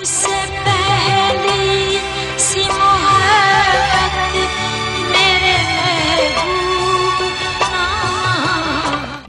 मुझसे पहली सी मोहब्बत मेरे महबूब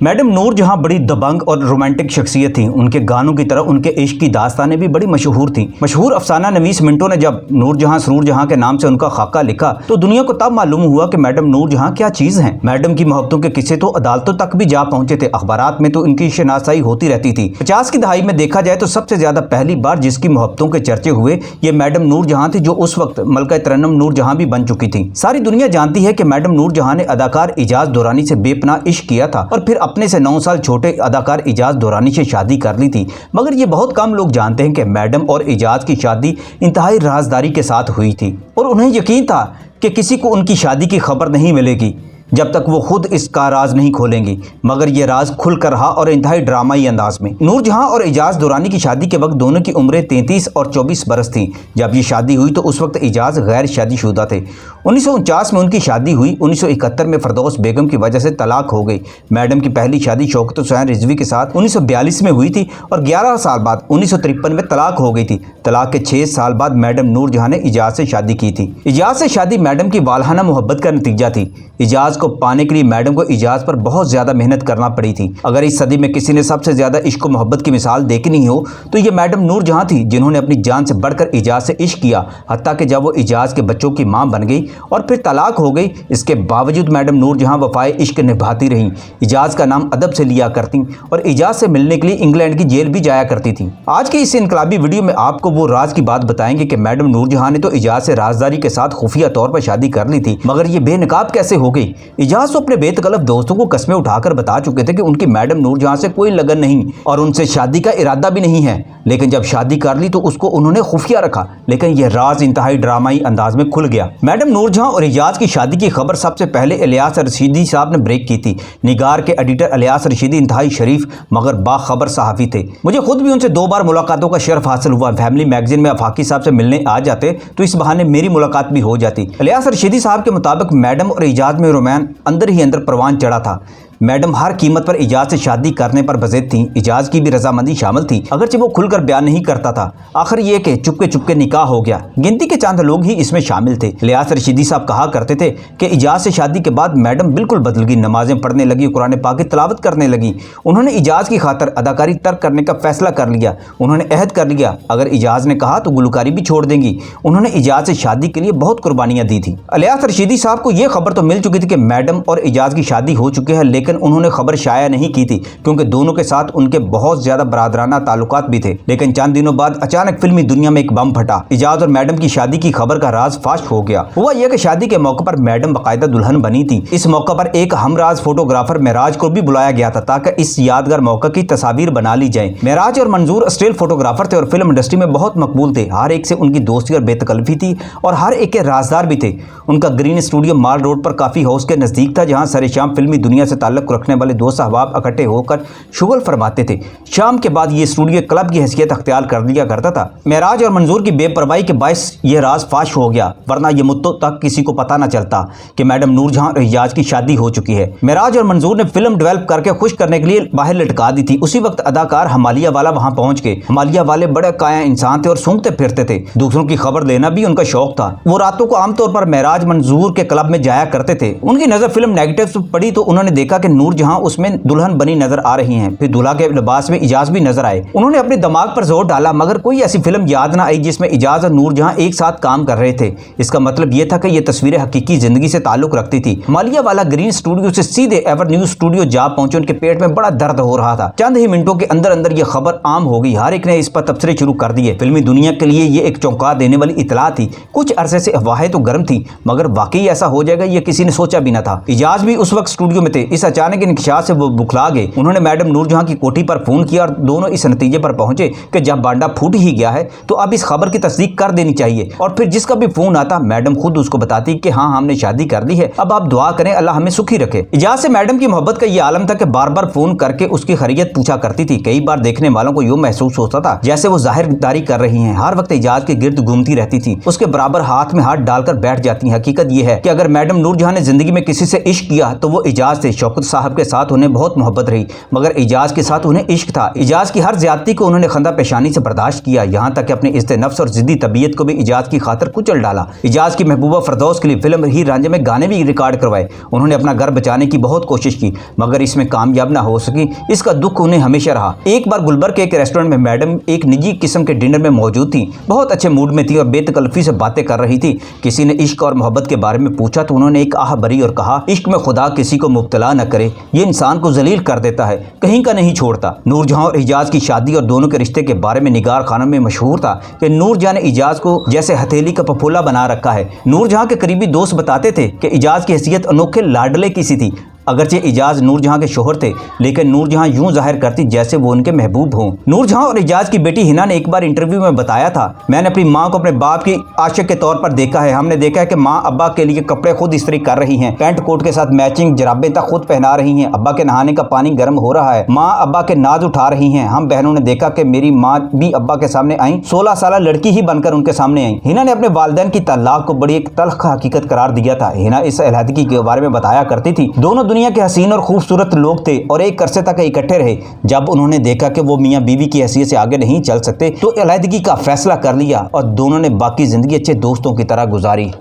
मैडम नूर जहां बड़ी दबंग और रोमांटिक शख्सियत थी, उनके गानों की तरह उनके इश्क की दास्तानें भी बड़ी मशहूर थीं। मशहूर अफसाना नवीस मिंटो ने जब नूर जहां सरूर जहां के नाम से उनका खाका लिखा तो दुनिया को तब मालूम हुआ कि मैडम नूर जहां क्या चीज़ हैं। मैडम की मोहब्बतों के किस्से तो अदालतों तक भी जा पहुंचे थे, अखबारात में तो इनकी शनासाई होती रहती थी। 50 की दहाई में देखा जाए तो सबसे ज्यादा पहली बार जिसकी मोहब्बतों के चर्चे हुए ये मैडम नूर जहां थी, जो उस वक्त मलका तरन्नुम नूर जहां भी बन चुकी थी। सारी दुनिया जानती है कि मैडम नूर जहां ने अदाकार इजाज दुरानी से बेपनाह इश्क किया था और फिर अपने से 9 साल छोटे अदाकार इजाज दुरानी से शादी कर ली थी। मगर ये बहुत कम लोग जानते हैं कि मैडम और इजाज की शादी इंतहाई राजदारी के साथ हुई थी और उन्हें यकीन था कि किसी को उनकी शादी की खबर नहीं मिलेगी जब तक वो खुद इसका राज नहीं खोलेंगी। मगर ये राज खुल कर रहा और इंतहाई ड्रामाई अंदाज में। नूर जहां और इजाज दुरानी की शादी के वक्त दोनों की उम्रें 33 और 24 बरस थी। जब ये शादी हुई तो उस वक्त इजाज गैर शादीशुदा थे। 1949 में उनकी शादी हुई। 1971 में फरदौस बेगम की वजह से तलाक हो गई। मैडम की पहली शादी शौकत हुसैन रिजवी के साथ 1942 में हुई थी और 11 साल बाद 1953 में तलाक हो गई थी। तलाक के 6 साल बाद मैडम नूर जहां ने इजाज से शादी की थी। इजाज से शादी मैडम की वालहाना मोहब्बत का नतीजा थी। इजाज को पाने के लिए मैडम को इजाज पर बहुत ज़्यादा मेहनत करना पड़ी थी। अगर इस सदी में किसी ने सबसे ज़्यादा इश्क मोहब्बत की मिसाल देखनी हो तो ये मैडम नूर जहां थी, जिन्होंने अपनी जान से बढ़कर इजाज से इश्क किया। हत्ता कि जब वो इजाज के बच्चों की मां बन गई और फिर तलाक हो गई, इसके बावजूद मैडम नूर जहां वफाए इश्क निभाती रहीं। इजाज का नाम अदब से लिया करती और इजाज से मिलने के लिए इंग्लैंड की जेल भी जाया करती थी। आज की इस इनकलाबी वीडियो में आपको वो राज की बात बताएंगे कि मैडम नूर जहां ने तो इजाज से राजदारी के साथ खुफिया तौर पर शादी कर ली थी, मगर ये बेनकाब कैसे हो गई। इजाज तो अपने बेतकल्लफ दोस्तों को कस्में उठाकर बता चुके थे कि उनकी मैडम नूर जहां से कोई लगन नहीं और उनसे शादी का इरादा भी नहीं है, लेकिन जब शादी कर ली तो उसको उन्होंने खुफिया रखा। लेकिन यह राज इंतहाई ड्रामाई अंदाज में खुल गया। मैडम नूर जहां और इजाज की शादी की खबर सबसे पहले इलियास रशीदी साहब ने ब्रेक की थी। निगार के एडिटर इलियास रशीदी इंतहाई शरीफ मगर बाखबर सहाफ़ी थे। मुझे खुद भी उनसे 2 बार मुलाकातों का शर्फ हासिल हुआ। फैमिली मैगजीन में आफाकी साहब से मिलने आ जाते तो इस बहाने मेरी मुलाकात भी हो जाती। इलियास रशीदी साहब के मुताबिक मैडम और इजाज में रोमांस अंदर ही अंदर परवान चढ़ा था। मैडम हर कीमत पर इजाज से शादी करने पर बज़ेद थी। इजाज की भी रजामंदी शामिल थी, अगरचे वो खुलकर बयान नहीं करता था। आखिर ये कि चुपके चुपके निकाह हो गया। गिनती के चंद लोग ही इसमें शामिल थे। इलियास रशीदी साहब कहा करते थे कि इजाज से शादी के बाद मैडम बिल्कुल बदल गई। नमाजें पढ़ने लगी, कुरान पाक की तिलावत करने लगी। उन्होंने इजाज की खातर अदाकारी तर्क करने का फैसला कर लिया। उन्होंने अहद कर लिया अगर इजाज ने कहा तो गुलकारी भी छोड़ देंगी। उन्होंने इजाज से शादी के लिए बहुत कुर्बानियाँ दी थी। इलियास रशीदी साहब को यह खबर तो मिल चुकी थी कि मैडम और इजाज की शादी हो चुकी है, लेकिन उन्होंने खबर शाया नहीं की थी क्योंकि दोनों के साथ उनके बहुत ज्यादा बरादराना ताल्लुकात भी थे। लेकिन चंद दिनों बाद अचानक फिल्मी दुनिया में एक बम फटा। इजाज और मैडम की शादी की खबर का राज फाश हो गया। हुआ यह कि शादी के मौके पर मैडम बाकायदा दुल्हन बनी थी। इस मौके पर एक हमराज फोटोग्राफर महराज को भी बुलाया गया था ताकि इस यादगार मौके की तस्वीर बना ली जाए। महराज और मंजूर स्टिल फोटोग्राफर थे और फिल्म इंडस्ट्री में बहुत मकबूल थे। हर एक से उनकी दोस्ती और बेतकल्फी थी और हर एक के राजदार भी थे। उनका ग्रीन स्टूडियो माल रोड पर काफी हाउस के नजदीक था, जहां सरे शाम फिल्मी दुनिया से ताल्लुक रखने वाले दोस्त अहबाब इकट्ठे होकर शुगल फरमाते थे। शाम के बाद ये स्टूडियो क्लब की हैसियत अख्तियार कर लिया करता था। महराज और मंजूर की बेपरवाही के बायस यह राज फाश हो गया, वरना यह मुद्दों तक किसी को पता न चलता कि मैडम नूर जहां और इजाज की शादी हो चुकी है। महराज और मंजूर ने फिल्म डेवलप करके खुश करने के लिए बाहर लटका दी थी। उसी वक्त अदाकार हमालिया वाला वहां पहुंच गए। हमालिया वाले बड़े काया इंसान थे और सूंघते फिरते थे। दूसरों की खबर लेना भी उनका शौक था। वो रातों को आमतौर पर महराज मंजूर के क्लब में जाया करते थे। उनकी नजर फिल्म नेगेटिव पड़ी तो उन्होंने देखा कि नूर जहां उसमें दुल्हन बनी नजर आ रही हैं। फिर दूल्हा के लिबास में इजाज भी नजर आए। उन्होंने अपने दिमाग पर जोर डाला मगर कोई ऐसी फिल्म याद ना आई जिसमें इजाज और नूर जहां एक साथ काम कर रहे थे। इसका मतलब यह था कि यह तस्वीरें हकीकी जिंदगी से ताल्लुक रखती थी। मालिया वाला ग्रीन स्टूडियो से सीधे एवर न्यूज स्टूडियो जा पहुंचे। उनके पेट में बड़ा दर्द हो रहा था। चंद ही मिनटों के अंदर अंदर यह खबर आम हो गई। हर एक ने इस पर तबसरे शुरू कर दिए। फिल्मी दुनिया के लिए यह एक चौंका देने वाली इतला थी। कुछ अरसे से अफवाहें तो गर्म थी मगर वाकई ऐसा हो जाएगा यह किसी ने सोचा भी न था। इजाज भी उस वक्त स्टूडियो में थे। इस अचानक इंकशाफ से वो बुखला गए। उन्होंने मैडम नूर जहां की कोठी पर फोन किया और दोनों इस नतीजे पर पहुंचे कि जब बांडा फूट ही गया है तो अब इस खबर की तस्दीक कर देनी चाहिए। और फिर जिसका भी फोन आता मैडम खुद उसको बताती कि हाँ हमने शादी कर ली है, अब आप दुआ करें अल्लाह हमें सुखी रखे। इजाज से मैडम की मोहब्बत का ये आलम था कि बार बार फोन करके उसकी खैरियत पूछा करती थी। कई बार देखने वालों को यूं महसूस होता था जैसे वो जाहिरदारी कर रही हैं। हर वक्त इजाज के गिर्द घूमती रहती थी, उसके बराबर हाथ में हाथ डालकर बैठ जाती हैं। हकीकत यह है कि अगर मैडम नूर जहां ने जिंदगी में किसी से इश्क किया तो वो इजाज थे। शौकत साहब के साथ उन्हें बहुत मोहब्बत रही, मगर एजाज के साथ उन्हें इश्क था। एजाज की हर ज्यादती को उन्होंने खंदा पेशानी से बर्दाश्त किया, यहाँ तक कि अपने इज्जत नफ्स और जिद्दी तबीयत को भी एजाज की खातिर कुचल डाला। एजाज की महबूबा फरदौस के लिए फिल्म हीर रांझा में गाने भी रिकॉर्ड करवाए। उन्होंने अपना घर बचाने की बहुत कोशिश की, मगर इसमें कामयाब ना हो सकी। इसका दुख उन्हें हमेशा रहा। एक बार गुलबर्ग के एक रेस्टोरेंट में मैडम एक निजी किस्म के डिनर में मौजूद थी, बहुत अच्छे मूड में थी और बेतकल्फी से बातें कर रही थी। किसी ने इश्क और मोहब्बत के बारे में पूछा तो उन्होंने एक आह भरी और कहा, इश्क में खुदा किसी को मुब्तला न करे, ये इंसान को जलील कर देता है, कहीं का नहीं छोड़ता। नूरजहां और एजाज की शादी और दोनों के रिश्ते के बारे में निगार खानों में मशहूर था कि नूरजहां ने एजाज को जैसे हथेली का पफोला बना रखा है। नूरजहां के करीबी दोस्त बताते थे कि एजाज की हैसियत अनोखे लाडले की सी थी। अगरचे एजाज नूरजहां के शोहर थे, लेकिन नूरजहां यूं जाहिर करती जैसे वो उनके महबूब हों। नूरजहां और एजाज की बेटी हिना ने एक बार इंटरव्यू में बताया था, मैंने अपनी माँ को अपने बाप की आशिक के तौर पर देखा है। हमने देखा है कि माँ अब्बा के लिए कपड़े खुद इस्त्री कर रही हैं, पैंट कोट के साथ मैचिंग जराबें तक खुद पहना रही हैं। अब्बा के नहाने का पानी गर्म हो रहा है, माँ अब्बा के नाज उठा रही हैं। हम बहनों ने देखा कि मेरी माँ भी अब्बा के सामने आई, 16 साल लड़की ही बनकर उनके सामने आई। हिना ने अपने वालिदैन की तलाक को बड़ी एक तल्ख हकीकत करार दिया था। हिना इस अलहदगी के बारे में बताया करती थी, दोनों दुनिया के हसीन और खूबसूरत लोग थे और एक अरसे तक इकट्ठे रहे। जब उन्होंने देखा कि वो मियाँ बीवी की हैसियत से आगे नहीं चल सकते तो अलहदगी का फैसला कर लिया और दोनों ने बाकी जिंदगी अच्छे दोस्तों की तरह गुजारी।